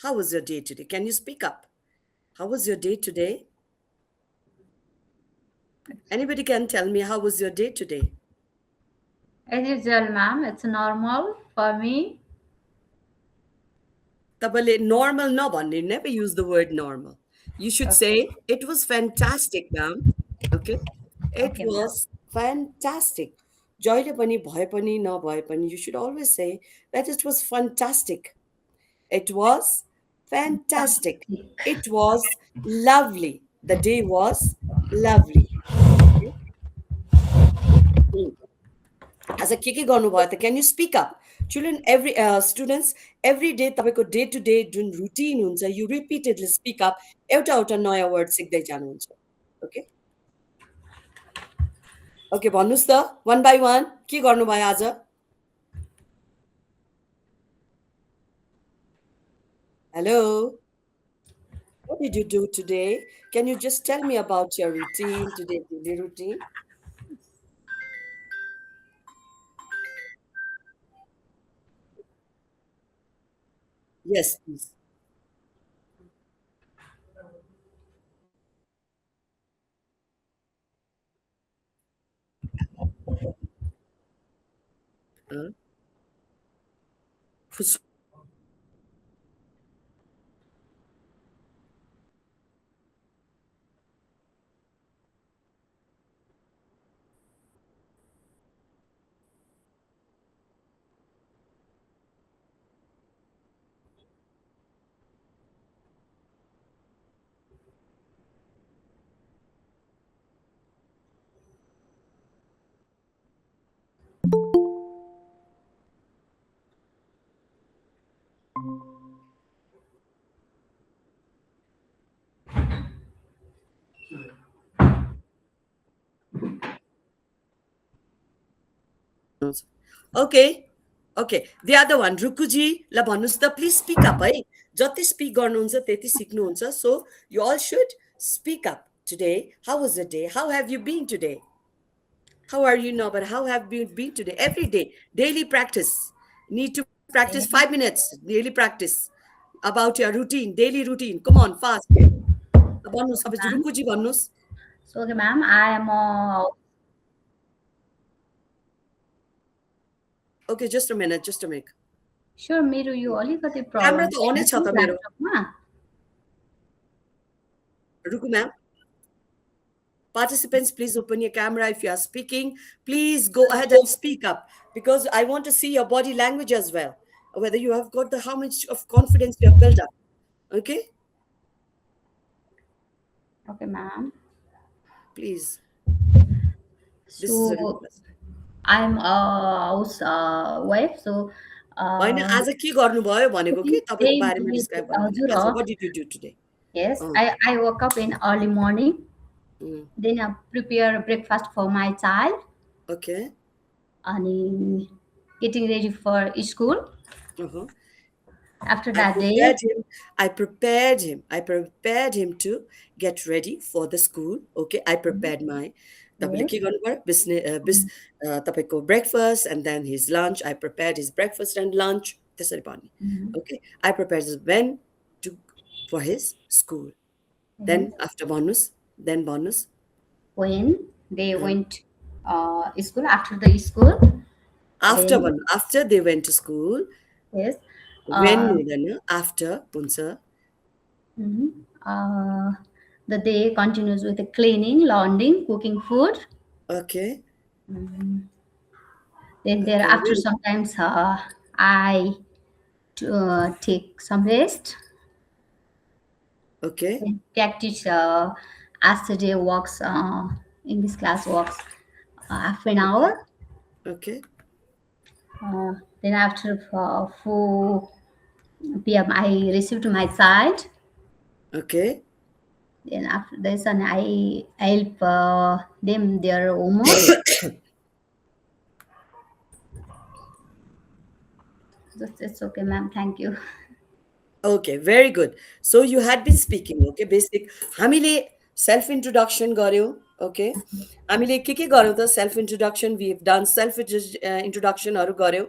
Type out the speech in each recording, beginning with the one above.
How was your day today? Can you speak up? How was your day today? Anybody can tell me how was your day today? As usual, ma'am, it's normal for me. Tabale normal no bhanne, never use the word normal. You should Okay, say it was fantastic, ma'am. Okay? It okay, ma'am. was fantastic. Joile pani bhaye pani nabhaye pani, you should always say that it was fantastic. It was fantastic. Fantastic. It was lovely. The day was lovely. Okay? As a के के गर्नुभयो त can you speak up? Children, every students, every day तपाईँको day to day जुन routine हुन्छ, you repeatedly speak up, एउटा एउटा नयाँ वर्ड सिक्दै जानुहुन्छ. ओके ओके भन्नुहोस् त one by one के गर्नुभयो आज? Hello, what did you do today? Can you just tell me about your routine today, daily routine? Yes, please. Uh, fus- Okay. Okay. The other one, Rukuji, ल भन्नुहोस् त please speak up है. जति speak गर्नुहुन्छ त्यति सिक्नुहुन्छ. So you all should speak up today. How was the day? How have you been today? How are you now? But how have you been today? Every day, daily practice. Need to practice Okay. 5 minutes. Daily practice about your routine, daily routine. Come on, fast. भन्नुहोस् अब Ma'am. रुकुजी भन्नुहोस्. So, okay, ma'am, I am Okay, just a minute, just a minute. sure मेरो यो अलिकति camera problem त छ अनै छ त मेरो. ल्यापटपमा. रुकु ma'am. Participants, please open your camera if you are speaking. Please go ahead and speak up because I want to see your body language as well. Whether you have got the how much of confidence you have built up. Okay, Okay, ma'am. please. This is a So, request. I'm a housewife. So, होइन uh, आज के गर्नुभयो भनेको कि तपाईँको day बारेमा today, describe गर्नुभयो. हजुर आज हो. what did you do today? Yes, अँ, I woke up in early morning. उम्, Then I prepare breakfast for my child okay. and getting ready for school. Uh-huh. After I that day, prepared him. I prepared him. I prepared him to get ready for the school. Okay. I prepared my तपाईँले yes, के गर्नुभयो तपाईँको breakfast and then his lunch. I prepared his breakfast and lunch. त्यसरी भन्ने. mhm, Okay. I prepared his when to for his school. yes, Then after bonus, then bonus. when they Uh, went school, after the school, after then one, after they went to school, yes, when uh, हुँदैन, after हुन्छ. mhm, uh, the day continues with the cleaning, laundering, cooking food. Okay. Mhm. Then Okay. thereafter, sometimes I take some rest. Okay. Then practice yesterday walks, English class walks half an Okay. hour. Okay. Then after 4 p.m. I received my child. Okay. Then after this, and I help them their homework. It's okay, ma'am. Thank you. Okay, very good. So you had been speaking, okay, basic. हामीले self introduction गर्यौँ, okay. हामीले के गर्यौँ त self introduction, we've done self introduction हरू गर्यौँ.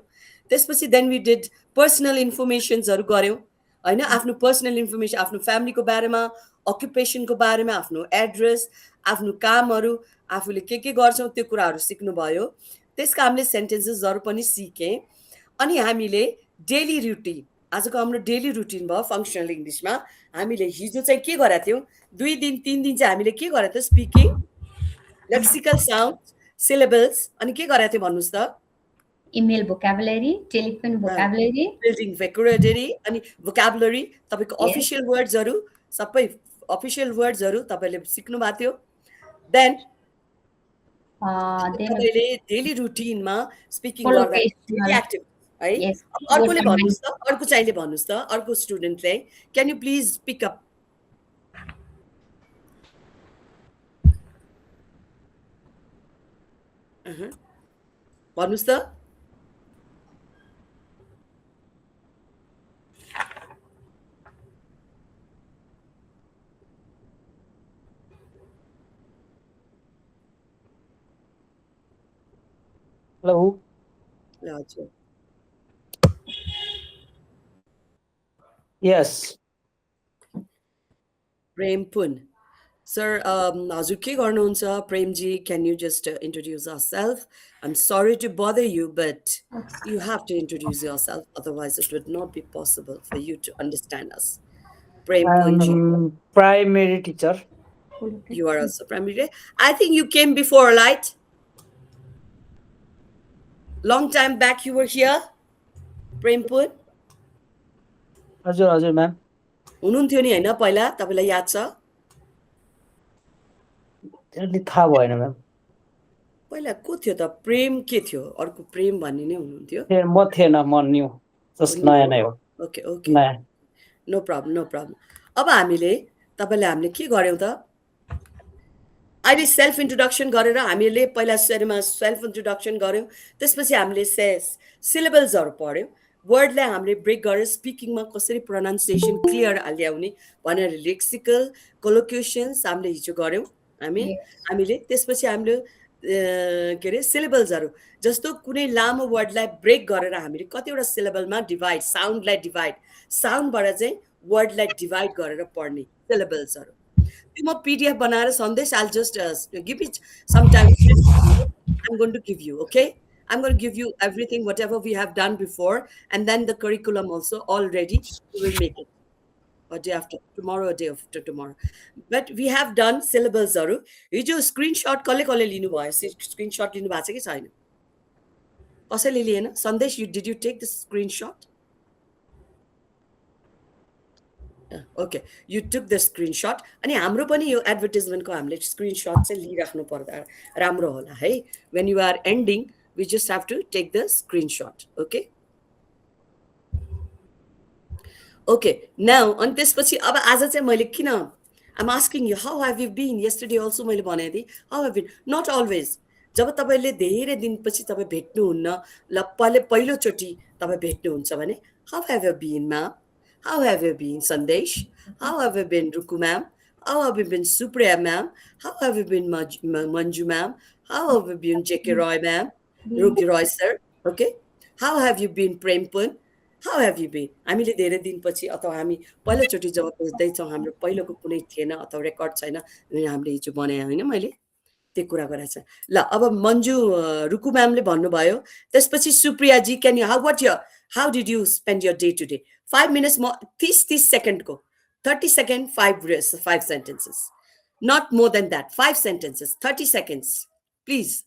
त्यसपछि then we did personal informations हरू गर्यौँ. होइन, आफ्नो पर्सनल इन्फर्मेसन, आफ्नो फ्यामिलीको बारेमा, अक्युपेसनको बारेमा, आफ्नो एड्रेस, आफ्नो कामहरू, आफूले के गर्छौँ त्यो कुराहरू सिक्नुभयो। त्यसका हामीले सेन्टेन्सेसहरू पनि सिकेँ। अनि हामीले डेली रुटिन, आजको हाम्रो डेली रुटिन भयो फङ्सनल इङ्ग्लिसमा। हामीले हिजो चाहिँ के गरेका थियौँ, 2 दिन 3 दिन चाहिँ हामीले के गरेका थियौँ, स्पिकिङ, लेक्सिकल साउन्ड, सिलेबल्स, अनि के गरेका थियौँ भन्नुहोस् त? Email vocabulary, telephone vocabulary. Building vocabulary अनि vocabulary, तपाईँको Yes. अफिसियल वर्ड्सहरू, सबै अफिसियल वर्ड्सहरू तपाईँले सिक्नु भएको थियो। देन Then तपाईँले डेली रुटिनमा स्पिकिङ गर्दा collocational. भेरी एक्टिभ है। Yes. अर्कोले Word भन्नुहोस् त, अर्को चाहिँले भन्नुहोस् त, अर्को स्टुडेन्टले, can you please pick up? भन्नुहोस् त। Hello. हजुर, Yes. प्रेम पुन सर, हजुर के गर्नुहुन्छ? Premji, can you just introduce yourself? I'm sorry to bother you, but you have to introduce yourself, otherwise it would not be possible for you to understand us. Prem Punji, I'm primary teacher. you are also primary. I think you came before, right? Long time back you were here, Prem Pun? हजुर ma'am. हुनुहुन्थ्यो नि होइन पहिला, तपाईँलाई याद छ? अलि थाहा भएन म्याम। पहिला को थियो त? प्रेम के थियो? अर्को प्रेम भन्ने नै हुनुहुन्थ्यो। म थिएन, म न्यू, जस्ट नयाँ नै हो। ओके ओके, नयाँ। No problem no problem. अब हामीले के गर्यौँ त? अहिले सेल्फ इन्ट्रोडक्सन गरेर हामीले पहिला सुरुमा सेल्फ इन्ट्रोडक्सन गऱ्यौँ, त्यसपछि हामीले सिलेबल्सहरू पढ्यौँ, वर्डलाई हामीले ब्रेक गरेर स्पिकिङमा कसरी प्रोनाउन्सिएसन क्लियर ल्याउने भनेर लेक्सिकल कोलोक्युसन्स हामीले हिजो गऱ्यौँ हामीले। त्यसपछि हामीले के अरे सिलेबल्सहरू, जस्तो कुनै लामो वर्डलाई ब्रेक गरेर हामीले कतिवटा सिलेबलमा डिभाइड, साउन्डलाई डिभाइड, साउन्डबाट चाहिँ वर्डलाई डिभाइड गरेर पढ्ने सिलेबल्सहरू। त्यो म PDF बनाएर सन्देश, I'll just give it sometime. I'm going to give you, okay? I'm going to give you everything, whatever we have done before, and then the curriculum also already, we will make it a day after tomorrow, a day after tomorrow. But we have done syllables. हिजो screenshot कसले लिनुभयो? Screenshot लिनु भएको छ कि छैन? कसैले लिएन? सन्देश, did you take the screenshot? Okay, you took the screenshot. अनि हाम्रो पनि यो एडभर्टिजमेन्टको हामीले स्क्रिनसट चाहिँ लिइराख्नु पर्दा राम्रो होला है। When you are ending, we just have to take the screenshot, okay okay. Now अनि त्यसपछि अब आज चाहिँ मैले किन, I'm asking you, how have you been? Yesterday also मैले भनेको थिएँ, how have been? Not always. जब तपाईँले धेरै दिनपछि तपाईँ भेट्नुहुन्न, ल पहिलोचोटि तपाईँ भेट्नुहुन्छ भने, how have you been ma'am? How have you been, Sandesh? How have you been, Ruku ma'am? How have you been, Supriya ma'am? How have you been, Manju ma'am? How have you been, J.K. Roy ma'am? Ruki Roy sir? Okay. How have you been, Prempun? How have you been? हामीले धेरै दिनपछि अथवा हामी पहिलोचोटि जब भेट्दैछौँ, हाम्रो पहिलोको कुनै थिएन अथवा रेकर्ड छैन, हामीले हिजो बनाएँ होइन मैले, त्यो कुरा गरेको छ। ल अब मन्जु रुकु म्यामले भन्नुभयो, त्यसपछि सुप्रियाजी, can you how did you spend your day today? 5 minutes more, 30 second ko. 30 second, 5 sentences. Not more than that. 5 sentences, 30 seconds. Please.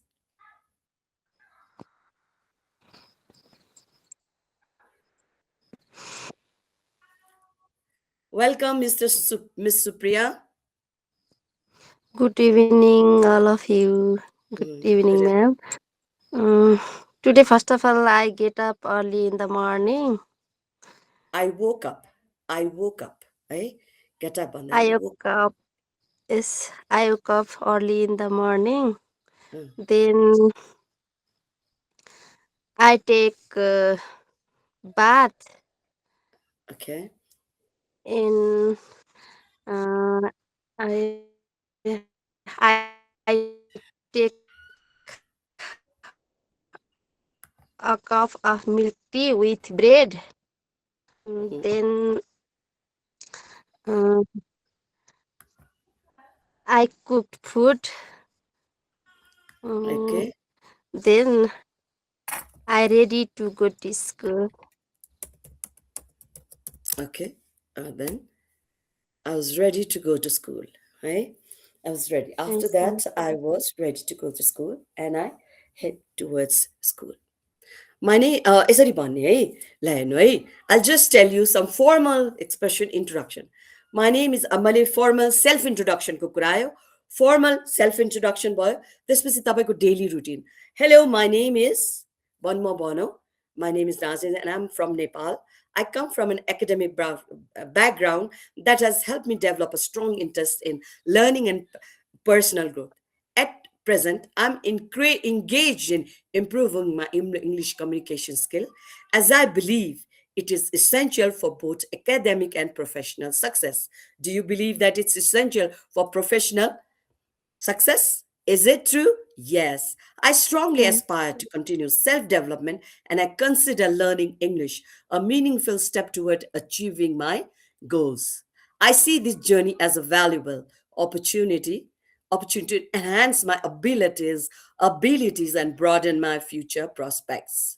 Welcome, Miss Supriya. Good evening, all of you. Good evening, ma'am. Today, first of all, I get up early in the morning. I woke up. Eh? Get up on that. I woke up. Yes, I woke up early in the morning. Then I take bath. Okay. And I take a cup of milk tea with bread. Then Um, I cooked food. Okay. Then I ready to go to school. Okay. Then I was ready to go to school. Right? I was ready. After Yes, ma'am. that, I was ready to go to school and I head towards school. मैले यसरी भन्ने है ल हेर्नु है I'll just tell you some formal expression introduction. My name is मैले formal self introduction को कुरा आयो formal self introduction भयो त्यसपछि तपाईको daily routine. Hello, my name is Banma Bono. My name is Nazin and I'm from Nepal. I come from an academic background that has helped me develop a strong interest in learning and personal growth. At present, I'm engaged in improving my English communication skill as I believe it is essential for both academic and professional success. Do you believe that it's essential for professional success? Is it true? Yes. I strongly Yes. aspire to continue self development and I consider learning English a meaningful step toward achieving my goals. I see this journey as a valuable opportunity to enhance my abilities and broaden my future prospects.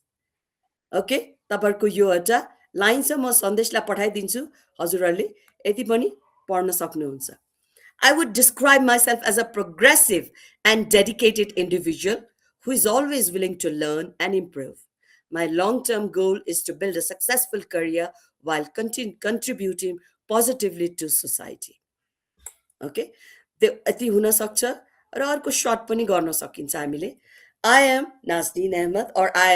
Okay तपाईँहरूको यो एउटा line छ म सन्देशलाई पठाइदिन्छु हजुरहरूले यति पनि पढ्न सक्नुहुन्छ I would describe myself as a progressive and dedicated individual who is always willing to learn and improve. My long term goal is to build a successful career while contributing positively to society. Okay त्यो यति हुन सक्छ र अर्को short पनि गर्न सकिन्छ हामीले I am Nazneen Ahmed or I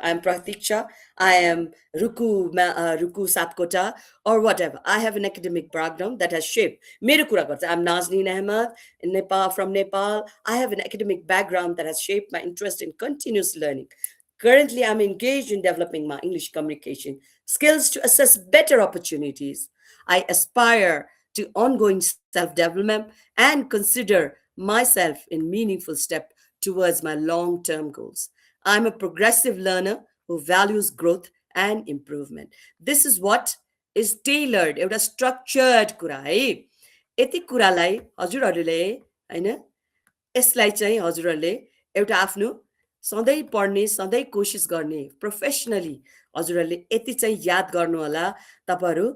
am Pratiksha, I am Ruku Sapkota or whatever. I have an academic background that has shaped. Mere kura garcha. I'm Nazneen Ahmed in Nepal, from Nepal. I have an academic background that has shaped my interest in continuous learning. Currently, I'm engaged in developing my English communication skills to assess better opportunities. I aspire to ongoing self-development and consider myself in meaningful step towards my long-term goals. I'm a progressive learner who values growth and improvement. This is what is tailored, एउटा structured कुरा है यति कुरालाई हजुरहरूले हैन यसलाई चाहिँ हजुरहरूले एउटा आफ्नो सधैँ पढ्ने सधैँ कोसिस गर्ने प्रोफेसनली हजुरहरूले यति चाहिँ याद गर्नु होला तपाईहरु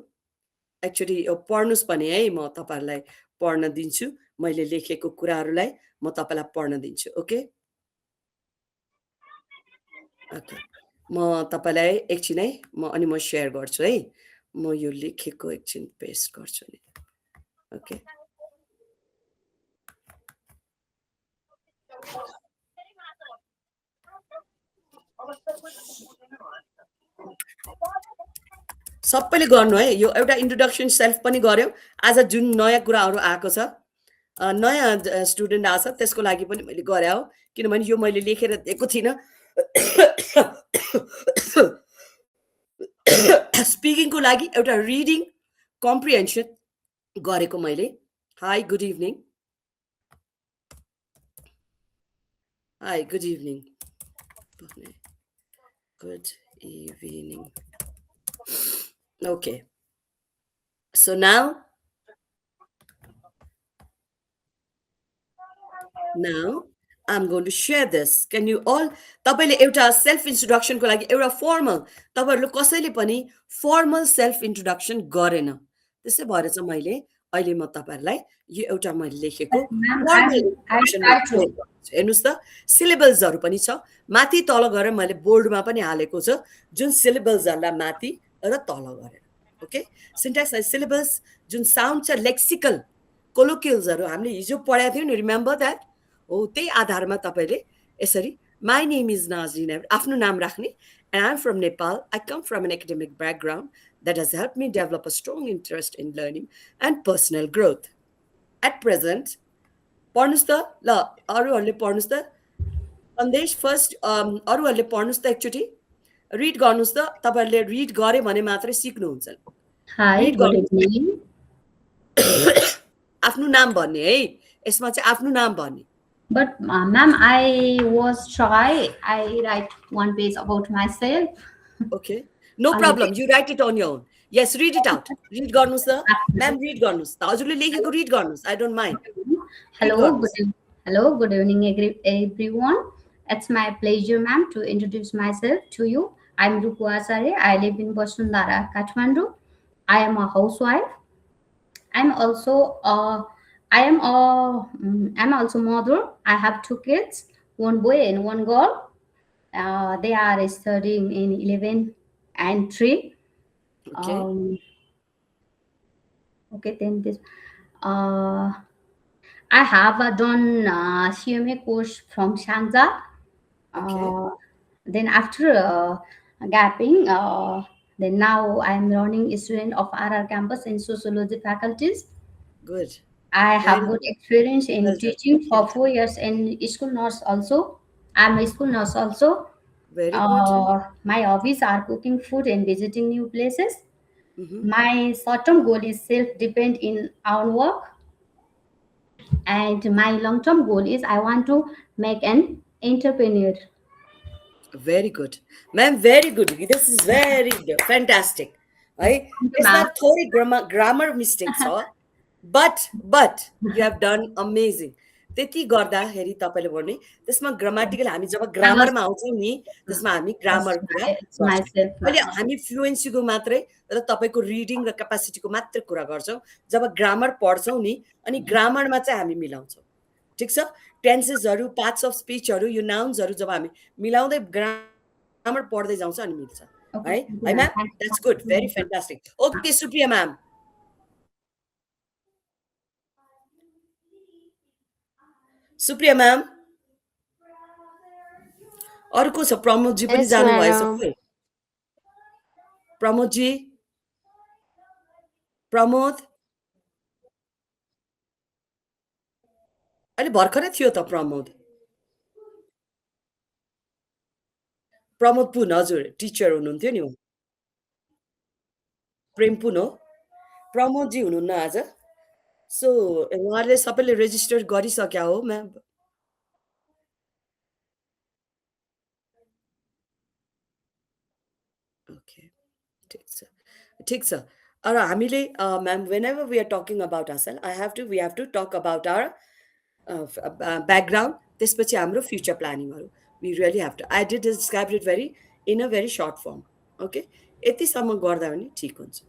एक्चुअली पढ्नुस् पनि है म तपाईहरुलाई पढ्न दिन्छु मैले लेखेको कुराहरुलाई म तपाईलाई पढ्न दिन्छु ओके ओके म तपाईलाई एकछिन है म शेयर गर्छु है म यो लेखेको एकछिन पेस्ट गर्छु नि ओके सबैले गर्नु है यो एउटा इन्ट्रोडक्सन सेल्फ पनि गर्यो आज जुन नयाँ कुराहरु आएको छ नयाँ स्टुडेन्ट आछ त्यसको लागि पनि मैले गरे हो किनभने यो मैले लेखेर दिएको थिन स्पिकिङ को लागि एउटा रिडिङ कम्प्रिहेन्सन गरेको मैले high good evening good evening okay so now I'm going to share this can you all तपाईले एउटा सेल्फ इन्ट्रोडक्सन को लागि एउटा फर्मल तपाईहरुले कसैले पनि फर्मल सेल्फ इन्ट्रोडक्सन गरेन त्यसै भएर चाहिँ मैले अहिले म तपाईहरुलाई यो एउटा मैले लेखेको हेर्नुस् त सिलेबल्सहरु पनि छ माथि तल गरेर मैले बोर्डमा पनि हालेको छ जुन सिलेबल्सहरुलाई माथि र तल गरेर ओके सिन्ट्याक्स एन्ड सिलेबस जुन साउन्ड छ लेक्सिकल कोलोकियल्सहरु हामीले हिजो पढाएको थियौ नि रिमेम्बर दैट हो त्यही आधारमा तपाईले यसरी My name is Nazneen Ahmed आफ्नो नाम राख्ने and I'm from Nepal. I come from an academic background that has helped me develop a strong interest in learning and personal growth. At present, पढ्नुस् त ल अरूहरुले पढ्नुस् त सन्देश फर्स्ट अरूहरुले पढ्नुस् त एकचोटी read गर्नुस् त तपाईहरुले रिड गरे भने मात्रै सिक्नुहुन्छ Hi, good evening. आफ्नो नाम भन्ने है यसमा चाहिँ आफ्नो नाम भन्ने But ma'am, I was shy. I write one page about myself. Okay, no problem. You write it on your own. Yes, read it out. Read गर्नुहोस् त. Ma'am, read गर्नुहोस्. हजुरले लेखेको read गर्नुहोस्. I don't mind. Hello, गर्नुहोस्. good evening, everyone. It's my pleasure, ma'am, to introduce myself to you. I'm Ruku Asare. I live in Vasundhara, Kathmandu. I am a housewife. I'm also I'm also mother. I have two kids, one boy and one girl. They are studying in 11 and 3. Okay. Okay, then this. I have done CMA course from Shangja. Okay. Then after gapping, then now I am learning student of RR campus in sociology faculties. Good. I have Very good good. experience in Well done. teaching for 4 years in school nurse also. I'm a school nurse also. Very good. My hobbies are cooking food and visiting new places. Mhm. My short-term goal is self-depend in our work, and my long-term goal is I want to make an entrepreneur. Very good. Ma'am, very good. This is very good. Fantastic. है यसमा Ma'am. थोरै grammar mistake छ but you have done amazing. त्यति गर्दाखेरि तपाईँले भन्ने त्यसमा grammatical हामी जब ग्रामरमा आउँछौँ नि त्यसमा हामी ग्रामर कुरा It's गर्छौँ. myself. अहिले हामी फ्लुएन्सीको मात्रै र तपाईँको रिडिङ र क्यापासिटीको मात्रै कुरा गर्छौँ. जब ग्रामर पढ्छौँ नि अनि ग्रामरमा चाहिँ हामी मिलाउँछौँ. ठिक छ? टेन्सेसहरू, पार्ट्स अफ स्पिचहरू, यो नाउन्सहरू जब हामी मिलाउँदै ग्रामर पढ्दै जाउँछ अनि मिल्छ. है है ma'am? That's good. Very fantastic. Okay Supriya ma'am. Supriya ma'am. अर्को छ प्रमोदजी पनि Yes, जानुभएछ madam. खोइ. प्रमोदजी. प्रमोद. अहिले भर्खरै थियो त प्रमोद. प्रमोद पुन हजुर टिचर हुनुहुन्थ्यो नि. प्रेम पुन हो. प्रमोदजी हुनुहुन्न आज. सो उहाँले सबैले रेजिस्टर गरिसक्या हो म्याम. ओके ठिक छ. ठिक छ. र हामीले ma'am whenever we are talking about ourselves, we have to talk about our background. त्यसपछि हाम्रो future प्लानिङहरू. We really have to. I did describe it in a very short form. Okay? यतिसम्म गर्दा पनि ठिक हुन्छ.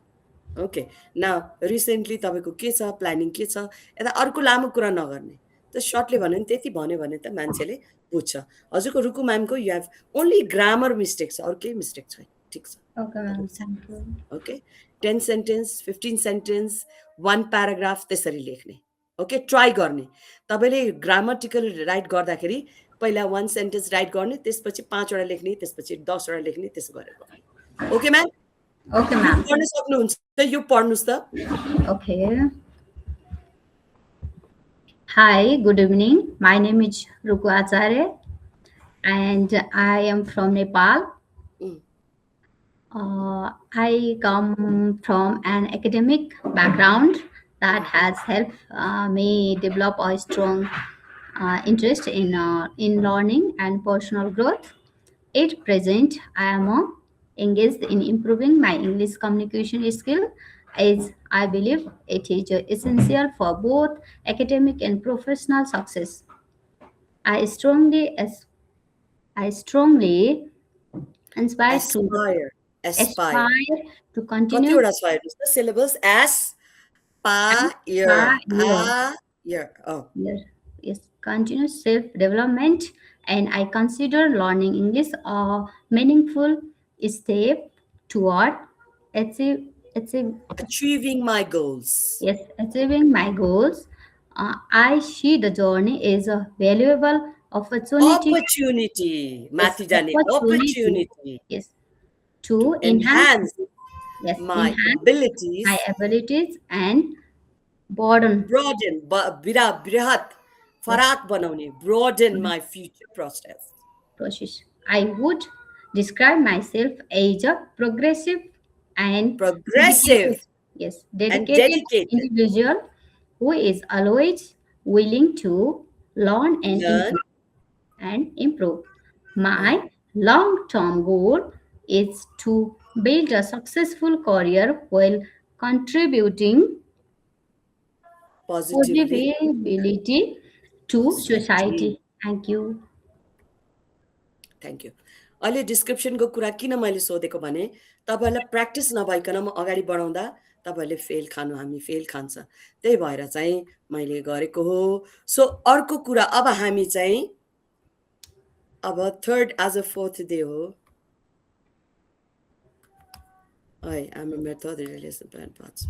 ओके नाउ रिसेन्टली तपाईँको के छ प्लानिङ के छ यता अर्को लामो कुरा नगर्ने त सर्टले भन्यो भने त्यति भन्यो भने त मान्छेले बुझ्छ. हजुरको रुकु म्यामको you have only grammar mistake छ अरू केही मिस्टेक छैन. ठिक छ. Okay, ma'am. Thank you. Okay 10 sentence 15 sentence 1 paragraph त्यसरी लेख्ने. ओके ट्राई गर्ने. तपाईँले ग्रामटिकल राइट गर्दाखेरि पहिला 1 सेन्टेन्स राइट गर्ने त्यसपछि 5 वटा लेख्ने त्यसपछि 10 वटा लेख्ने त्यसो गरेर गर्ने. Okay ma'am. Okay, ma'am. गर्न सक्नुहुन्छ यो पढ्नुस् त. Okay. Hi, good evening. My name is Ruku Acharya and I am from Nepal. I come from an academic background that has helped me develop a strong interest in learning and personal growth. At present, I am engaged in improving my English communication skill, as I believe it is essential for both academic and professional success. I strongly inspire to Aspire to continue कतिवटा छ हेर्नुस् त syllabus yes, continuous self-development, and I consider learning English a meaningful step toward achieving my goals. Yes, achieving my goals. I see the journey as a valuable opportunity. माथि जाने opportunity. Yes, to enhance yes, my enhance abilities and broaden बृहत फराक बनाउने broaden my future prospects. process. I would describe myself as a progressive and dedicated individual who is always willing to learn and improve. My long-term goal is to build a successful career while contributing Positively. positivity to Society. society. Thank you. Thank you अहिले डिस्क्रिप्सनको कुरा किन मैले सोधेको भने तपाईँहरूलाई practice नभइकन म अगाडि बढाउँदा तपाईँहरूले फेल खानु हामी फेल खान्छ त्यही भएर चाहिँ मैले गरेको हो सो अर्को कुरा अब हामी चाहिँ अब third as a fourth day हो है I'm a method relation plan parts.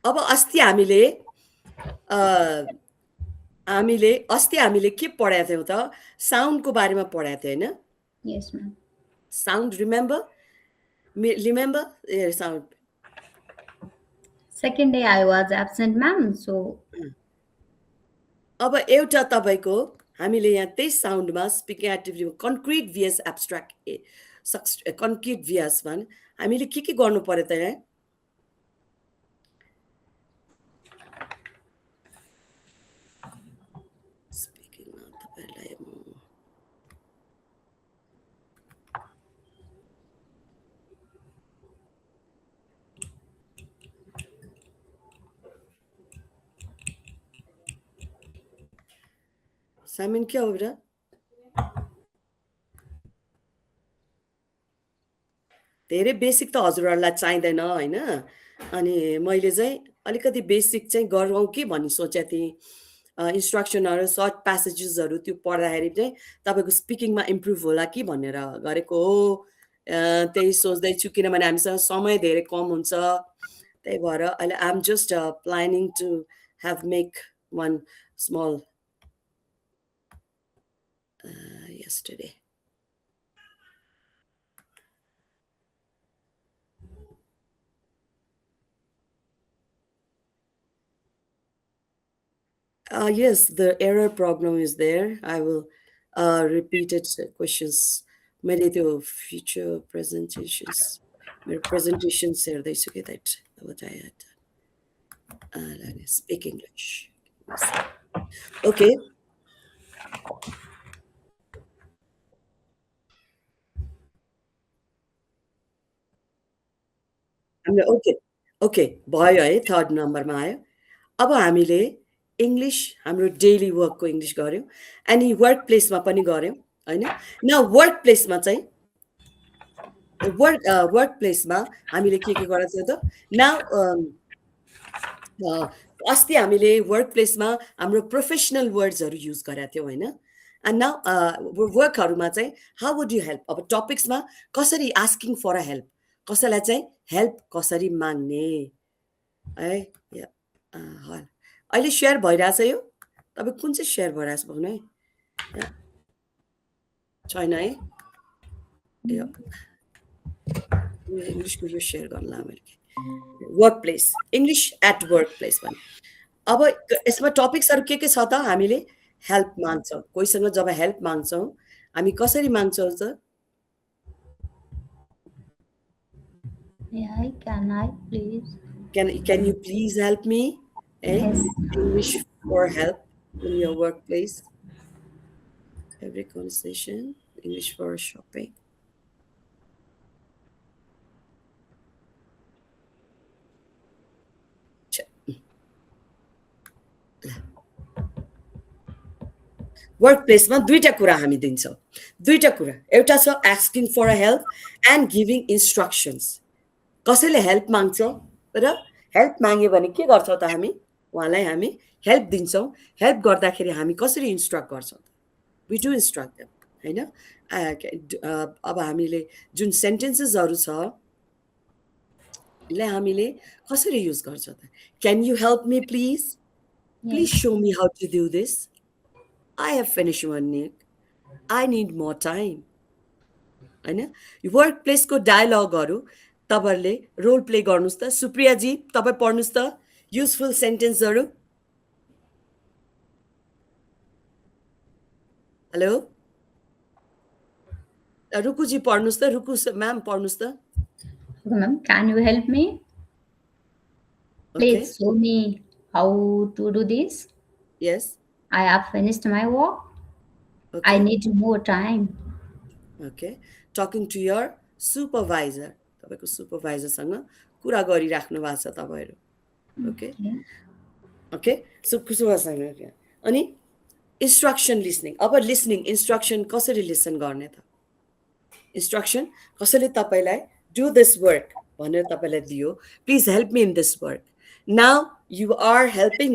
अब अस्ति हामीले के पढाएको थियौँ त साउन्डको बारेमा पढाएको थियो हैन Yes, ma'am. Sound remember sound Second day I was absent, ma'am. So अब एउटा तपाईको हामीले यहाँ त्यही साउन्डमा speaking actively concrete vs abstract concrete भिएसमा हामीले के गर्नु पर्यो त यहाँ स्पिकिङमा तपाईलाई सामिन के हो बेटा धेरै बेसिक त हजुरहरूलाई चाहिँदैन हैन अनि मैले चाहिँ अलिकति बेसिक चाहिँ गरौँ कि भन्ने सोचेको थिएँ इन्स्ट्रक्सनहरू सर्ट प्यासेजेसहरू त्यो पढ्दाखेरि चाहिँ तपाईँको स्पिकिङमा इम्प्रुभ होला कि भनेर गरेको हो त्यही सोच्दैछु किनभने हामीसँग समय धेरै कम हुन्छ त्यही भएर अहिले I am just planning to have make one small yesterday. Yes, the error problem is there. I will repeat it questions. Maybe the future presentations. My presentations here, they should that what I had done. Speak English. Okay. Okay okay भयो है third नम्बरमा आयो अब हामीले English हाम्रो daily वर्कको English गऱ्यौँ अनि work प्लेसमा पनि गऱ्यौँ हैन न वर्क प्लेसमा चाहिँ वर्क प्लेसमा हामीले के गरेको थियो त न अस्ति हामीले वर्क प्लेसमा हाम्रो प्रोफेसनल वर्ड्सहरू युज गरेका थियौँ हैन एन्ड नाउ वर्कहरूमा चाहिँ हाउ वुड यु हेल्प अब टपिक्समा कसरी आस्किङ फर अ हेल्प कसैलाई चाहिँ हेल्प कसरी माग्ने है अहिले सेयर भइरहेछ यो तपाईँ कुन चाहिँ सेयर भइरहेछ भन्नु है छैन है इङ्ग्लिसको यो सेयर गर्नुला मैले work place English at work place भने अब यसमा टपिक्सहरू के छ त हामीले हेल्प माग्छौँ कोहीसँग जब हेल्प माग्छौँ हामी कसरी माग्छौँ त yeah, can I please? Can you please help me? Yes. English for help in your workplace. Every conversation, English for shopping. वर्कप्लेसमा दुईटा कुरा हामी दिन्छौँ दुईटा कुरा एउटा छ asking for a help and giving instructions कसैले हेल्प माग्छ र हेल्प माग्यो भने के गर्छौँ त हामी उहाँलाई हामी हेल्प दिन्छौँ हेल्प गर्दाखेरि हामी कसरी इन्स्ट्रक्ट गर्छौँ वी डु इन्स्ट्रक्ट देम हैन अब हामीले जुन सेन्टेन्सेसहरू छ यसलाई हामीले कसरी युज गर्छ त can you help me please please show me how to do this I have finished one week. I need more time. हैन यो वर्क प्लेसको डायलगहरू तपाईहरुले रोल प्ले गर्नुस् त सुप्रिया जी तपाई पढ्नुस् त युजफुल सेन्टेन्सहरू हेलो रुकु जी पढ्नुस् त रुकु म्याम पढ्नुस् त Ma'am, can you help me? Please show me how to do this. Yes. I have finished my work. I Okay. need more time. Okay. Talking to your supervisor. तपाईँको सुपरभाइजरसँग कुरा गरिराख्नु भएको छ तपाईँहरू. Okay. Okay. Okay. So सुपरभाइजरसँग अनि instruction listening. अब listening instruction कसरी listen गर्ने त? इन्स्ट्रक्सन कसैले तपाईँलाई डु दिस वर्क भनेर तपाईँलाई दियो. Please help me in this work. Now you are helping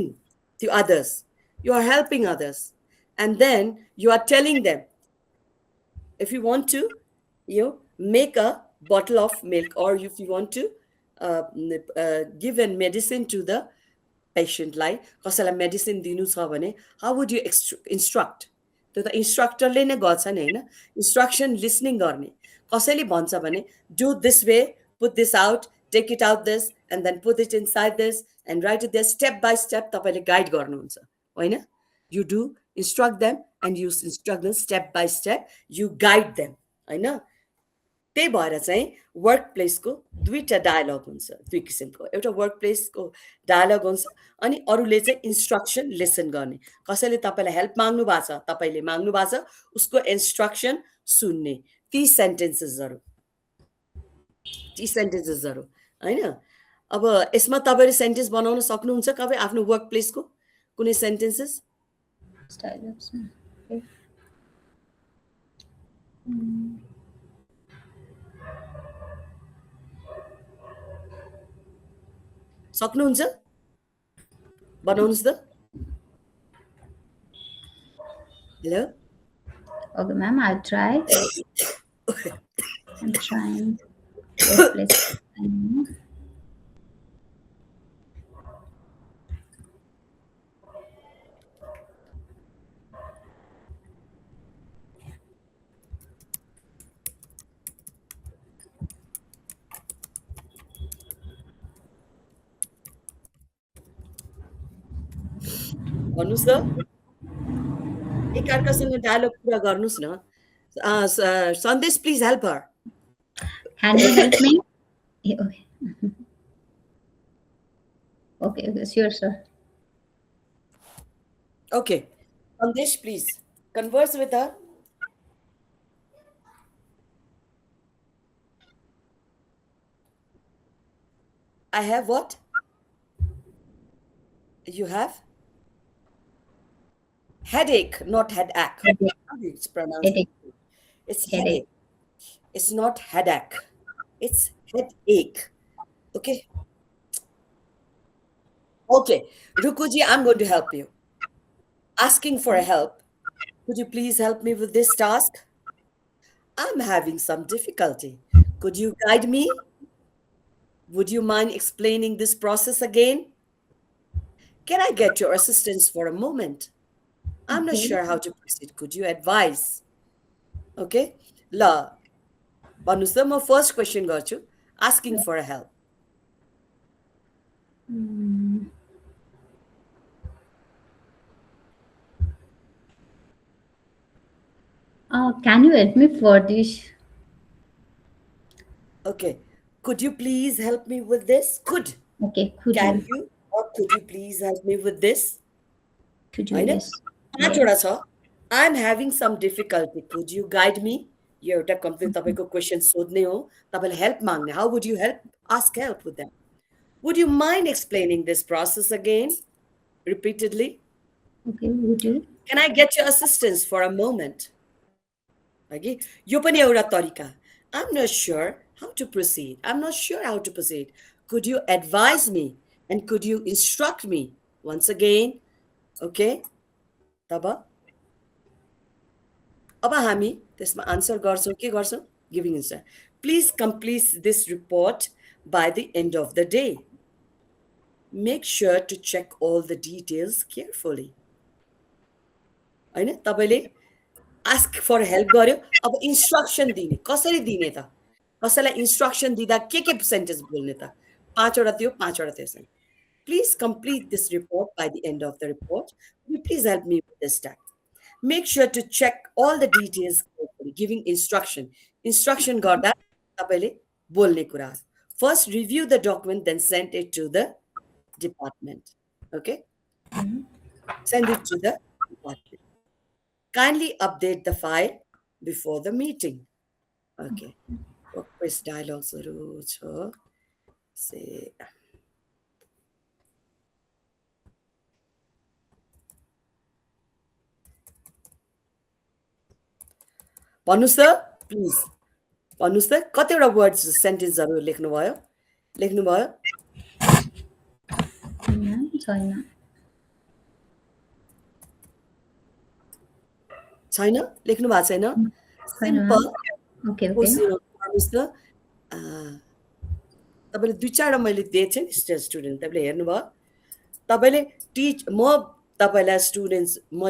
to others. You are helping others. And then you are telling them, if you want to, make a bottle of milk, or if you want to give a medicine to the patient, like कसैलाई medicine दिनु छ भने, how would you instruct? त्यो त इन्स्ट्रक्टरले नै गर्छ नि हैन. इन्स्ट्रक्सन लिसनिङ गर्ने. कसैले भन्छ भने do this way, put this out, take it out this, and then put it inside this, and write it there step by step. तपाईँले गाइड गर्नुहुन्छ होइन. You do instruct them, and you instruct them step by step. You guide them होइन. त्यही भएर चाहिँ work प्लेसको दुईटा dialogue हुन्छ. दुई किसिमको. एउटा वर्क प्लेसको डायलग हुन्छ अनि अरूले चाहिँ इन्स्ट्रक्सन लिसन गर्ने. कसैले तपाईँलाई हेल्प माग्नु भएको छ, तपाईँले माग्नु भएको छ, उसको इन्स्ट्रक्सन सुन्ने. ती सेन्टेन्सेसहरू होइन. अब यसमा तपाईँले सेन्टेन्स बनाउन सक्नुहुन्छ कबै आफ्नो वर्क प्लेसको कुनै सेन्टेन्सेस? Stylus. Okay. सक्नुहुन्छ? बनाउनुहोस् त. Hello. Okay, ma'am, I'll try. I'm trying. Workplace. भन्नुहोस् त. एकअर्कासँग डायलग कुरा गर्नुहोस् न. सन्देश, please help her. Can you help me? Yeah, okay. Okay, sure, sir. Okay. Sandesh, please converse with her. I have what? You have? Headache, not headache. Headache. How do you pronounce Headache. it? It's Headache. headache. It's not headache. It's headache. Okay. Okay. Rukuji, I'm going to help you. Asking for help. Could you please help me with this task? I'm having some difficulty. Could you guide me? Would you mind explaining this process again? Can I get your assistance for a moment? I'm not Okay. sure how to proceed. Could you advise? Okay. La. भन्नुहोस् त, म first question गर्छु. Asking for help. Can you help me for this? Okay. Could you please help me with this? Could. Okay, could Can you? you? Or could you please help me with this? Could you? होइन? Yes. पाँचवटा छ. I'm having some difficulty. Could you guide me? यो एउटा complete तपाईँको question सोध्ने हो. तपाईँले help माग्ने. How would you help? Ask help with them. Would you mind explaining this process again? Repeatedly? Okay, would you? Can I get your assistance for a moment? Okay. यो पनि एउटा तरिका. I'm not sure how to proceed. I'm not sure how to proceed. Could you advise me? And could you instruct me once again? Okay. तब अब हामी त्यसमा answer गर्छौँ. के गर्छौँ? Giving answer. Please complete this report by the end of the day. Make sure to check all the details carefully. होइन? तपाईँले ask for help गर्यो. अब इन्स्ट्रक्सन दिने. कसरी दिने त? कसैलाई इन्स्ट्रक्सन दिँदा के सेन्टेन्स बोल्ने त? पाँचवटा त्यो, पाँचवटा त्यो. Please complete this report by the end of the report. Will you please help me with this task? Make sure to check all the details carefully. Giving instruction. Instruction गर्दा तपाईले बोल्ने कुरा. First review the document, then send it to the department. Okay? Send it to the kindly update the file before the meeting. Okay. Workplace dialogues say भन्नुस् त please भन्नुस् त कतिवटा words सेन्टेन्सहरु लेख्नुभयो छैन छैन लेख्नु भएको छैन सिम्पल ओके भन्नुस् त तपाईले दुई चारवटा मैले दिएको थिएँ नि स्टुडेन्ट तपाईले हेर्नुभयो तपाईले म तपाईलाई स्टुडेन्ट्स म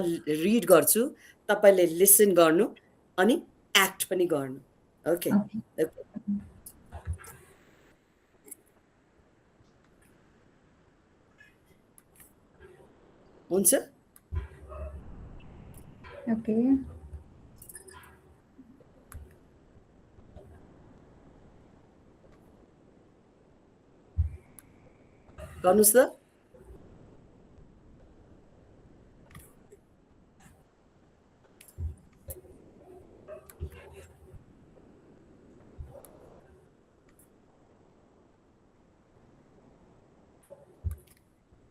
रिड गर्छु तपाईले लिसन गर्नु अनि एक्ट पनि गर्नु ओके हुन्छ ओके गर्नुस् त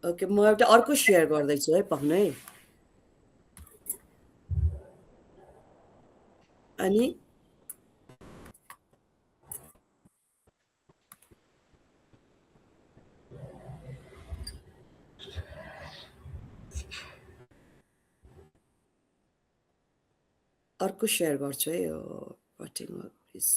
ओके म एउटा अर्को शेयर गर्दैछु है पाउनु है अनि अर्को शेयर गर्छु है यो पटिङमा प्लिज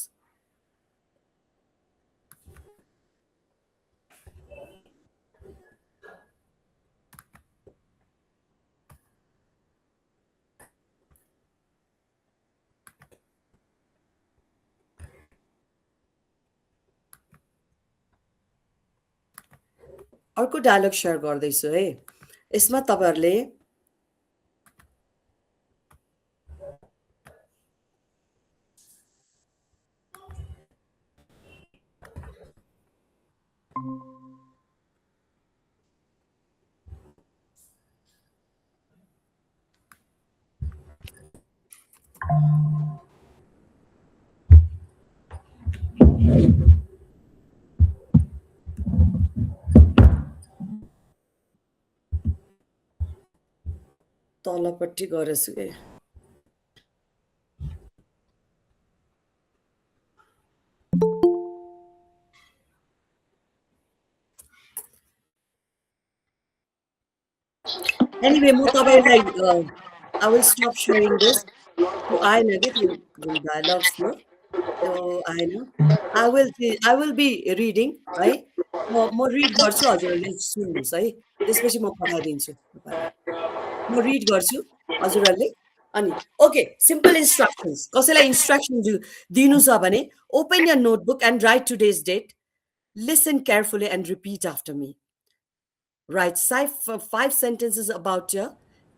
अर्को डायलग शेयर गर्दैछु है यसमा तपाईहरुले तलपट्टि गरेछु ए Anyway, I will stop sharing this. So I negative dialogues, no? So I know. I will be reading, right? More read गर्छु हजुरहरुले सुन्नुस् है त्यसपछि म पठाइदिन्छु म रिड गर्छु हजुरहरुले अनि ओके सिम्पल इन्स्ट्रक्सन्स कसैलाई इन्स्ट्रक्सन दिनु छ भने open your notebook and write today's date listen carefully and repeat after me Write five sentences about your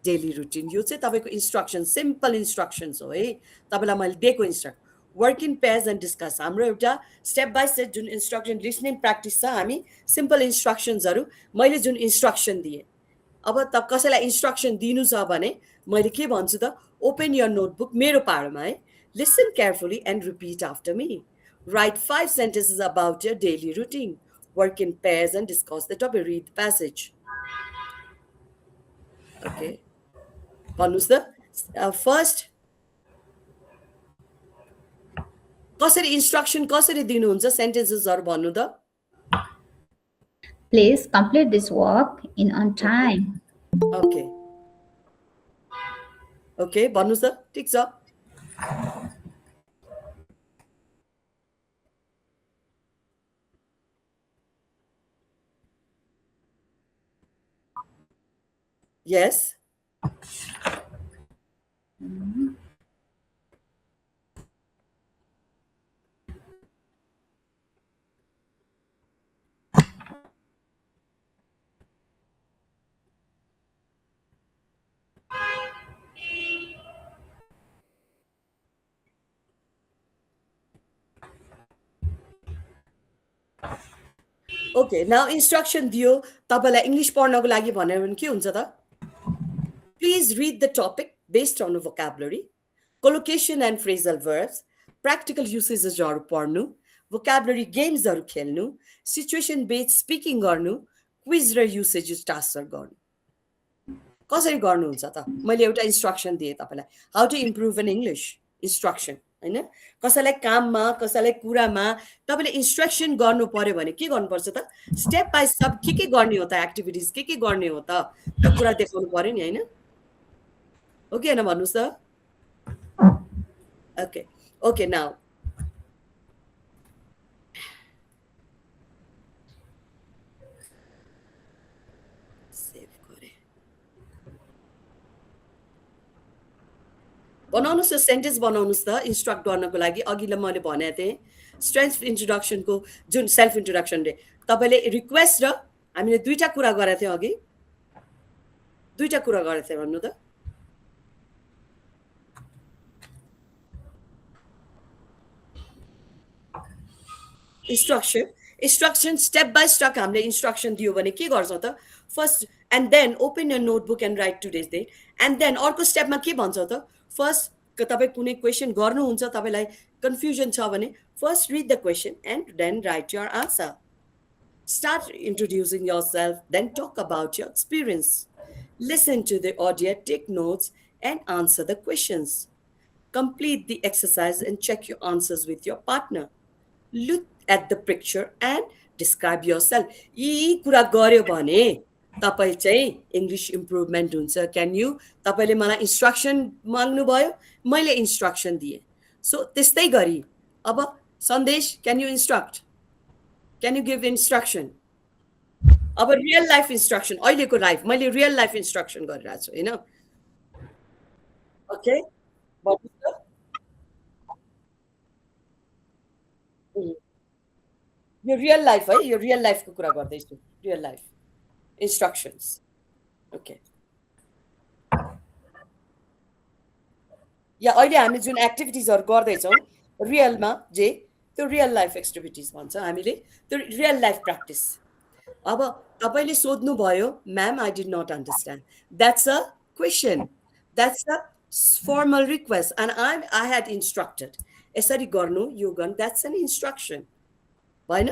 daily routine. यो चाहिँ तपाईको इन्स्ट्रक्सन सिम्पल इन्स्ट्रक्सन्स हो है तपाईलाई मैले दिएको instruction work in pairs and discuss हाम्रो एउटा स्टेप बाइ स्टेप जुन इन्स्ट्रक्सन लिसनिङ प्र्याक्टिस छ हामी सिम्पल इन्स्ट्रक्सन्सहरु मैले जुन इन्स्ट्रक्सन दिए अब त कसैलाई इन्स्ट्रक्सन दिनु छ भने मैले के भन्छु त ओपन योर नोटबुक मेरो पाडोमा है listen carefully and repeat after me right 5 sentences about your daily routine work in pairs and discuss the topic read the passage okay भन्नुस् त फर्स्ट कसरी इन्स्ट्रक्सन कसरी दिनुहुन्छ सेन्टेन्सेसहरु भन्नु त Please complete this work on time. Okay. Okay, भन्नुस् त ठीक छ Yes. Okay, now instruction दियो तपाईलाई इंग्लिश पढ्नको लागि भनेर भने के हुन्छ त Please read the topic based on a vocabulary, collocation and phrasal verbs, practical usagesहरु पढ्नु, vocabulary gamesहरु खेल्नु, situation based speaking गर्नु, quiz र usage tasks गर्नु. कसरी गर्नुहुन्छ त? मैले एउटा इन्स्ट्रक्सन दिए तपाईलाई. How to improve in English instruction, हैन? कसैलाई काममा, कसैलाई कुरामा तपाईले इन्स्ट्रक्सन गर्नु पर्यो भने के गर्नुपर्छ त? स्टेप बाइ स्टेप के गर्ने हो त, एक्टिभिटीज के गर्ने हो त, त्यो कुरा देखाउनु पर्यो नि, हैन? हो कि हैन भन्नुस् त? Okay. Okay, now. Save गरे. बनाउनुस् त, सेन्टेन्स बनाउनुस् त इन्स्ट्रक्ट गर्नको लागि. अघिल्लो मैले भने थिए स्ट्रेन्थ इन्ट्रोडक्सन को जुन सेल्फ इन्ट्रोडक्सन रे तपाईले रिक्वेस्ट र हामीले दुईटा कुरा गरेका थियौ अघि. दुईटा कुरा गरेका थियौ भन्नु त. Instruction step by step हामीले instruction दियो भने के गर्छौ त? First and then open your notebook and write today's date, and then अर्को स्टेपमा के भन्छौ त? First तपाई कुनै क्वेशन गर्नुहुन्छ, तपाईलाई कन्फ्युजन छ भने first read the question and then write your answer. Start introducing yourself, then talk about your experience. Listen to the audio, take notes and answer the questions. Complete the exercise and check your answers with your partner. Look at the picture and describe yourself. यी कुरा गर्यो भने तपाई चाहिँ English improvement हुन्छ. Can you? तपाईले मलाई instruction माग्नु भयो, मैले इन्स्ट्रक्सन दिए. सो त्यस्तै गरी अब सन्देश, can you instruct? Can you give instruction? अब रियल लाइफ इन्स्ट्रक्सन, अहिलेको लाइफ मैले रियल लाइफ इन्स्ट्रक्सन गरिरहेको छु, हैन? ओके, यो रियल लाइफ है, यो रियल लाइफको कुरा गर्दैछु. Real life instructions. ओके, या अहिले हामी जुन एक्टिभिटिजहरु गर्दैछौँ रियलमा जे त्यो रियल लाइफ एक्टिभिटिज भन्छ हामीले, त्यो रियल लाइफ प्र्याक्टिस. अब तपाईले सोध्नु भयो, ma'am I did not understand. That's a question, that's a formal request and I had instructed. यसरी गर्नु, यो गर्नु, द्याट्स एन इन्स्ट्रक्सन. होइन?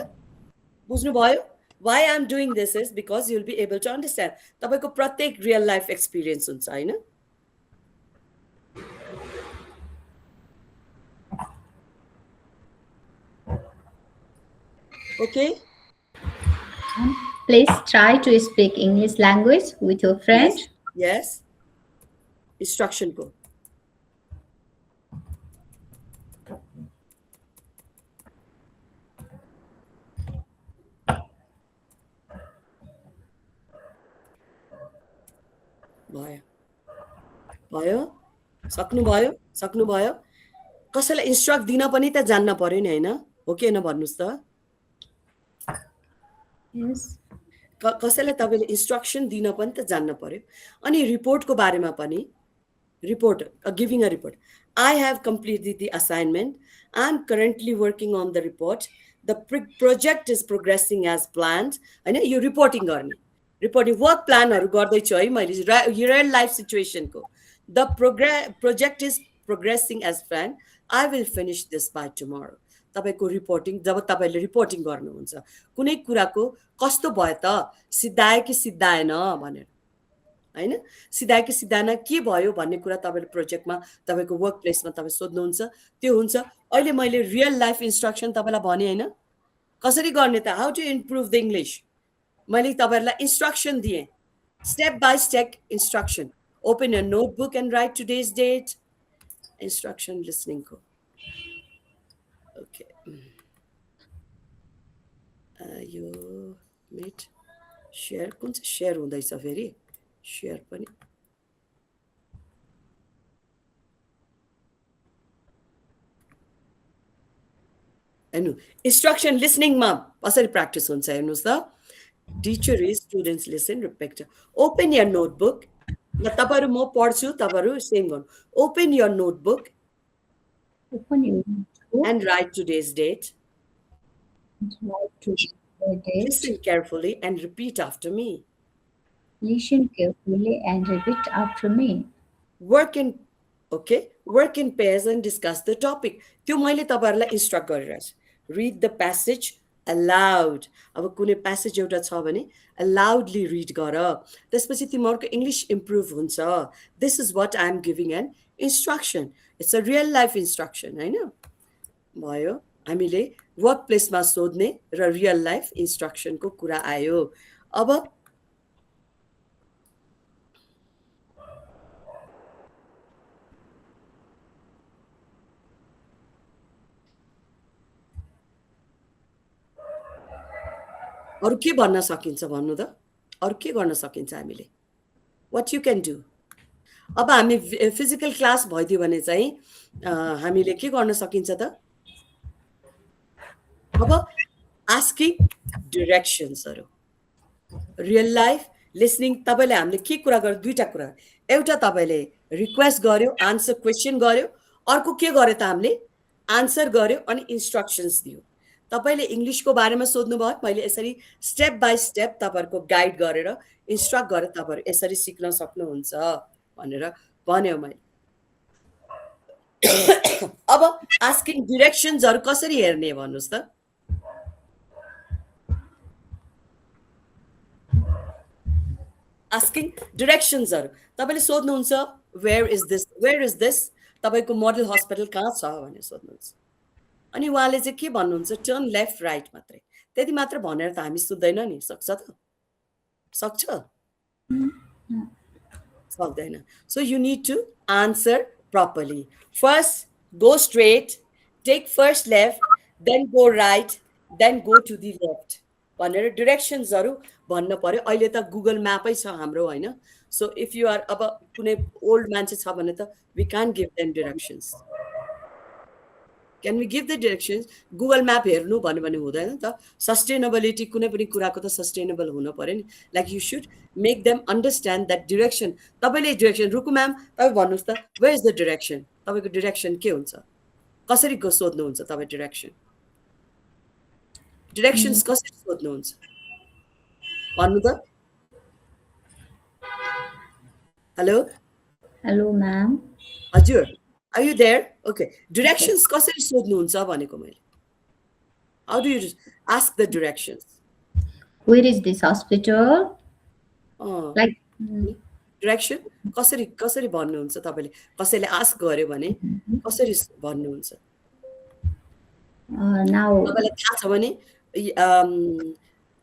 बुझ्नु भयो? Why I'm doing this is because you'll be able to understand. तपाईको प्रत्येक रियल लाइफ एक्सपिरियन्स हुन्छ, हैन? Okay? Please try to speak English language with your friend. Yes. Instruction को. भयो? सक्नु भयो? कसैलाई इन्स्ट्रक्ट दिन पनि त जान्न पर्यो नि, हैन? हो कि हैन भन्नुस् त? Yes. कसैलाई तपाईले इन्स्ट्रक्सन दिन पनि त जान्न पर्यो. अनि रिपोर्टको बारेमा पनि, report, giving a report. I have completed the assignment. I am currently working on the report. The project is progressing as planned. हैन? यो रिपोर्टिङ गर्ने. रिपोर्टिङ वर्क प्लानहरु गर्दै छु है मैले रियल लाइफ सिचुएसनको. The project is progressing as planned. I will finish this by tomorrow. तपाईको reporting, जब तपाईले रिपोर्टिङ गर्नुहुन्छ कुनै कुराको कस्तो भयो त, सिद्धाए कि सिद्धाएन भनेर, हैन? सिद्धाए कि सिद्धाएन के भयो भन्ने कुरा तपाईले प्रोजेक्टमा, तपाईको वर्क प्लेसमा तपाई सोध्नुहुन्छ. त्यो हुन्छ. अहिले मैले रियल लाइफ इन्स्ट्रक्सन तपाईलाई भने, हैन? कसरी गर्ने त? How to improve the English. मैले तपाईहरुलाई इन्स्ट्रक्सन दिए. Step by step instruction. Open your notebook and write today's date. Instruction listening को. Okay. यो मेट शेयर कुन चाहिँ शेयर हुँदैछ फेरि? शेयर पनि. हेर्नु, इन्स्ट्रक्सन लिसनिङमा कसरी प्र्याक्टिस हुन्छ हेर्नुस् त. Teacher is students listen respect. Open your notebook. तपाईहरु म पढ्छु, तपाईहरु सेम गर्नु. Open your notebook. Open your notebook. And write today's date. Write today's date. Listen carefully and repeat after me. Listen carefully and repeat after me. work in work in pairs and discuss the topic. त्यो मैले तपाईहरुलाई instruct गरिरहेछु. Read the passage aloud. अब कुनै passage एउटा छ भने loudly read गर. त्यसपछि तिमीहरुको इंग्लिश इम्प्रुभ हुन्छ. This is what I am giving an instruction. It's a real life instruction, हैन? भयो. हामीले वर्क प्लेसमा सोध्ने र रियल लाइफ इन्स्ट्रक्सनको कुरा आयो. अब अरु के भन्न सकिन्छ भन्नु त? अरु के गर्न सकिन्छ हामीले? What you can do? अब हामी फिजिकल क्लास भइदियो भने चाहिँ हामीले के गर्न सकिन्छ त? अब asking directionsहरु. रियल लाइफ लिसनिङ तपाईले हामीले के कुरा गर्यो? दुईटा कुरा. एउटा तपाईले रिक्वेस्ट गर्यो, आन्सर क्वेशन गर्यो. अर्को के गर्यो त हामीले? आन्सर गर्यो अनि इन्स्ट्रक्सन्स दियो. तपाईले इंग्लिशको बारेमा सोध्नु भयो, मैले यसरी स्टेप बाइ स्टेप तपाईहरुको गाइड गरेर इन्स्ट्रक्ट गरेर तपाईहरु यसरी सिक्न सक्नुहुन्छ भनेर भन्यो मैले. अब आस्किङ डाइरेक्सन्सहरु कसरी हेर्ने भन्नुस् त? Asking directionsहरु तपाईले सोध्नुहुन्छ where is this तपाईको मोडल हस्पिटल कहाँ छ भनेर सोध्नुहुन्छ. अनि उहाँले चाहिँ के भन्नुहुन्छ? टर्न लेफ्ट राइट मात्रै. त्यति मात्र भनेर त हामी सुत्दैन नि. सक्छ त? सक्छ? सक्दैन. So you need to answer properly. First go straight, take first left, then go right, then go to the left. भनेर डाइरेक्सन्सहरु भन्न पर्यो. अहिले त गुगल म्यापै छ हाम्रो, हैन? So if you are अब कुनै ओल्ड मान्छे छ भने त we can't give them directions. Can we give the directions? Google map हेर्नु भन्यो भने हुँदैन त. सस्टेनेबिलिटी कुनै पनि कुराको त सस्टेनेबल हुन पर्यो नि. Like you should make them understand that direction. तपाईले डाइरेक्सन रुकु म्याम तपाई भन्नुस् त where is the direction? तपाईको डाइरेक्सन के हुन्छ? कसरी सोध्नु हुन्छ तपाई डाइरेक्सन? डाइरेक्सन्स कसरी सोध्नु हुन्छ? भन्नु त. Hello ma'am. हजुर. Are you there? Okay. Directions कसरी सोध्नुहुन्छ भनेको मैले. How do you ask the directions? Where is this hospital? Like direction कसरी भन्नुहुन्छ तपाईले? कसैले आस्क गर्यो भने कसरी भन्नुहुन्छ? now तपाईलाई थाहा छ भने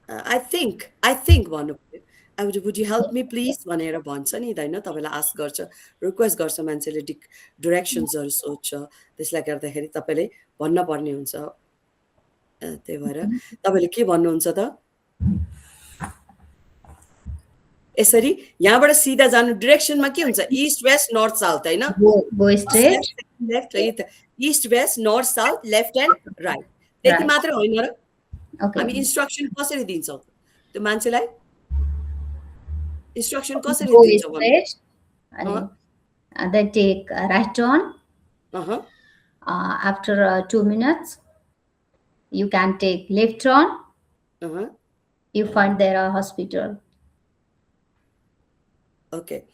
I think भन्नु पर्यो. Would you help me please भनेर भन्छ नि, हैन? तपाईलाई आस्क गर्छ, रिक्वेस्ट गर्छ मान्छेले, डाइरेक्सन्सहरु सोध्छ. त्यसलाई गर्दाखेरि तपाईले भन्न पर्ने हुन्छ. त्यही भएर तपाईले के भन्नुहुन्छ त? यसरी यहाँबाट सिधा जानु डाइरेक्सनमा के हुन्छ? ईस्ट वेस्ट नर्थ साउथ, हैन? go straight, left right. East west north south left and right. त्यति मात्र होइन र? हामी okay, इन्स्ट्रक्सन कसरी दिन्छौं त्यो मान्छेलाई? इन्स्ट्रक्सन कसरी go दिन्छौं भने? straight and then take a right turn. After 2 minutes you can take left turn. You find there a hospital. Okay.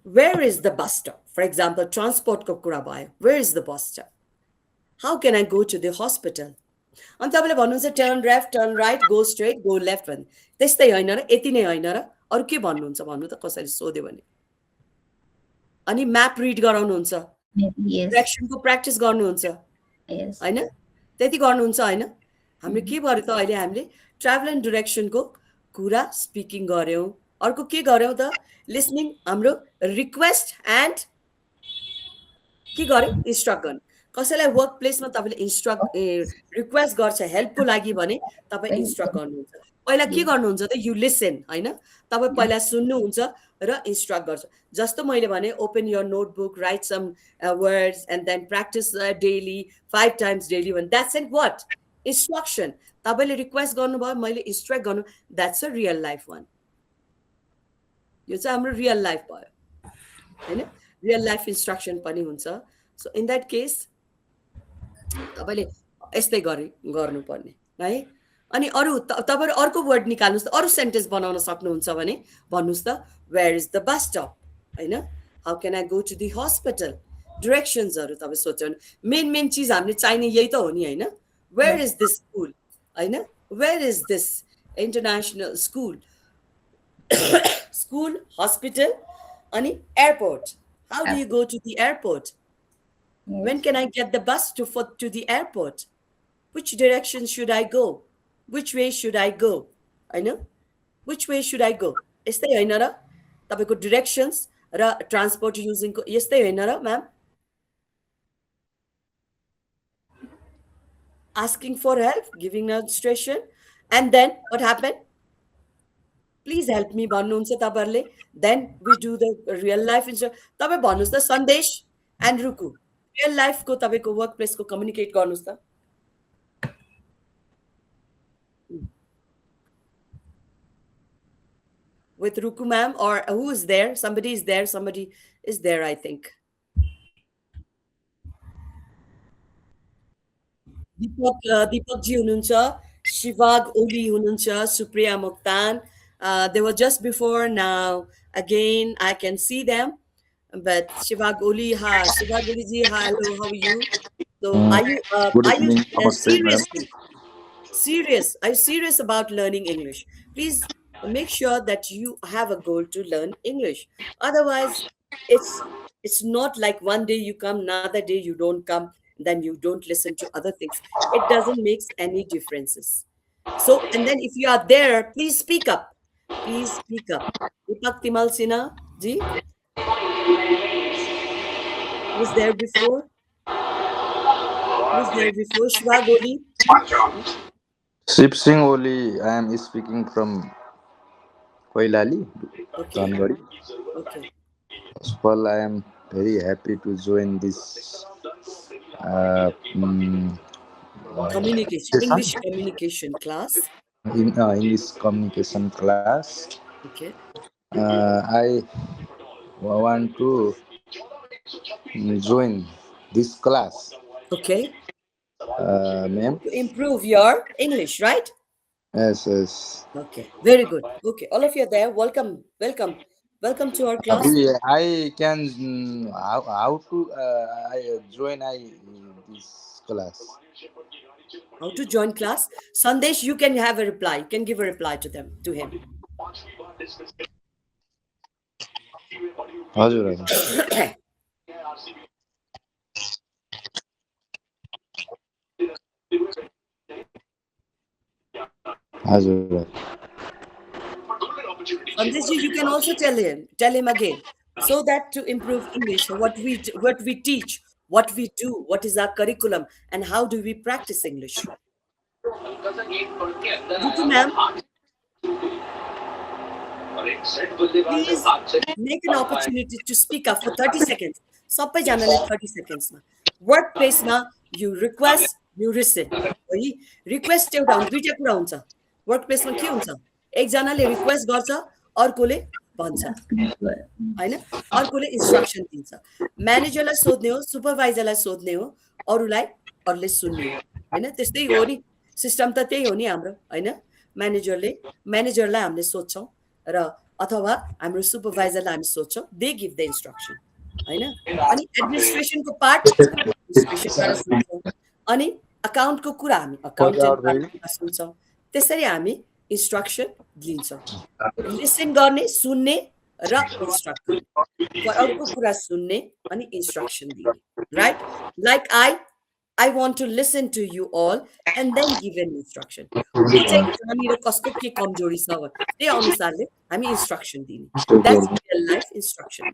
Where is the bus stop? For example, transport ko kura bhayo. Where is the bus stop? How can I go to the hospital? अनि तपाईले भन्नुहुन्छ turn left, turn right, go straight, go left भने. त्यस्तै हैन र? यति नै हैन र? अरु के भन्नुहुन्छ भन्नु त कसैले सोध्यो भने? अनि म्याप रिड गराउनुहुन्छ? Yes, डाइरेक्सनको प्र्याक्टिस गर्नुहुन्छ? yes. हैन? त्यति गर्नुहुन्छ हैन? हामीले के गर्यो त अहिले? हामीले ट्राभल एन्ड डाइरेक्सनको कुरा स्पिकिङ गर्यौं. अर्को के गर्यौं त? लिसनिङ. हाम्रो रिक्वेस्ट एन्ड के गर्यो? इन्स्ट्रक्ट गर्नु. कसैलाई वर्क प्लेसमा तपाईले इन्स्ट्रक्ट रिक्वेस्ट गर्छ हेल्पको लागि भने तपाई इन्स्ट्रक्ट गर्नुहुन्छ. पहिला के गर्नुहुन्छ त? यु लिसन, हैन? तपाई पहिला सुन्नुहुन्छ र इन्स्ट्रक्ट गर्छ. जस्तो मैले भने open your notebook, write some words and then practice daily 5 times daily भने द्याट्स एन्ड व्हाट? इन्स्ट्रक्सन. तपाईले रिक्वेस्ट गर्नुभयो, मैले इन्स्ट्रक्ट गर्नु. That's a real life one. यो चाहिँ हाम्रो रियल लाइफ भयो, हैन? रियल लाइफ इन्स्ट्रक्सन पनि हुन्छ. सो इन दैट केस तपाईले यस्तै गर्नुपर्ने है. अनि अरु तपाईहरु अर्को वर्ड निकाल्नुस् त, अरु सेन्टेन्स बनाउन सक्नुहुन्छ भने भन्नुस् त where is the bus stop, हैन? How can I go to the hospital? Directions are तपाईँ सोच्यो भने मेन चिज हामीले चाहिने यही त हो नि हैन? Where is this school? हैन? Where is this international school? School, hospital, ani airport. How do you go to the airport? When can I get the bus to the airport? Which direction should I go? Which way should I go? I know. Which way should I go? यस्तै हैन र तपाईको directions र transport using को यस्तै हैन र ma'am? Asking for help, giving an illustration, and then what happened? Please help me भन्नुहुन्छ तपाईहरुले. Then we do the real life तपाई भन्नुस् त सन्देश and रुकु. Real life को तपाईको workplace को communicate गर्नुस् त. With Ruku ma'am, or who is there? Somebody is there. Somebody is there, I think. Deepak ji hununcha, Shivag Oli hununcha, Supriya Muktan. They were just before. Now again, I can see them. But Shivag Oli, hi, Shivag Oli ji, hi, hello, how are you? So are you serious? Are you serious about learning English? Please make sure that you have a goal to learn English. Otherwise, it's not like one day you come, another day you don't come, then you don't listen to other things. It doesn't make any differences. So, and then if you are there, please speak up. Please speak up. Deepak Timal Sinha ji was there before. Was there before? Shivag Oli. Ship Singh Oli, I am speaking from Koilali, Tanwari. Okay. First of all, I am very happy to join this Communication, English communication class. English communication class. Okay. I want to join this class. Okay. Ma'am. To improve your English, right? Yes. Okay. Very good. Okay. All of you are there. Welcome to our class. I can how to I join this class. How to join class? Sandesh, you can have a reply. You can give a reply to him. हजुर हजुर Sandesh, you can also tell him again, so that to improve English, what we teach, what we do, what is our curriculum, and how do we practice English. Ritu ma'am, please make an opportunity to speak up for 30 seconds. Sabai janale 30 seconds ma. Workplace ma, you request, you listen. Request एउटा हुन्छ, दुईटा कुरा हुन्छ. Workplace मा के हुन्छ? एकजनाले request गर्छ, अर्कोले भन्छ. हैन? अर्कोले instruction दिन्छ. म्यानेजरलाई सोध्ने हो, सुपरभाइजरलाई सोध्ने हो, अरूले सुन्ने हो. हैन? त्यस्तै हो नि. सिस्टम त त्यही हो नि हाम्रो, हैन? म्यानेजरलाई हामीले सोध्छौं र अथवा हाम्रो सुपरभाइजरलाई हामी सोध्छौं. They give the instruction. हैन? अनि एडमिनिस्ट्रेसन को पार्ट एडमिनिस्ट्रेसनबाट सुन्छौं. अनि अकाउन्ट को कुरा हामी अकाउन्टेन्टबाट सुन्छौं. त्यसरी हामी इन्स्ट्रक्सन लिन्छौं. लिसन गर्ने, सुन्ने र इन्स्ट्रक्सन. अरूको कुरा सुन्ने अनि इन्स्ट्रक्सन दिने. Right? Like I want to listen to you all and then give an instruction. हामीहरु कसको के कमजोरी छ त्यही अनुसारले हामी इन्स्ट्रक्सन दिने. That's real life instruction.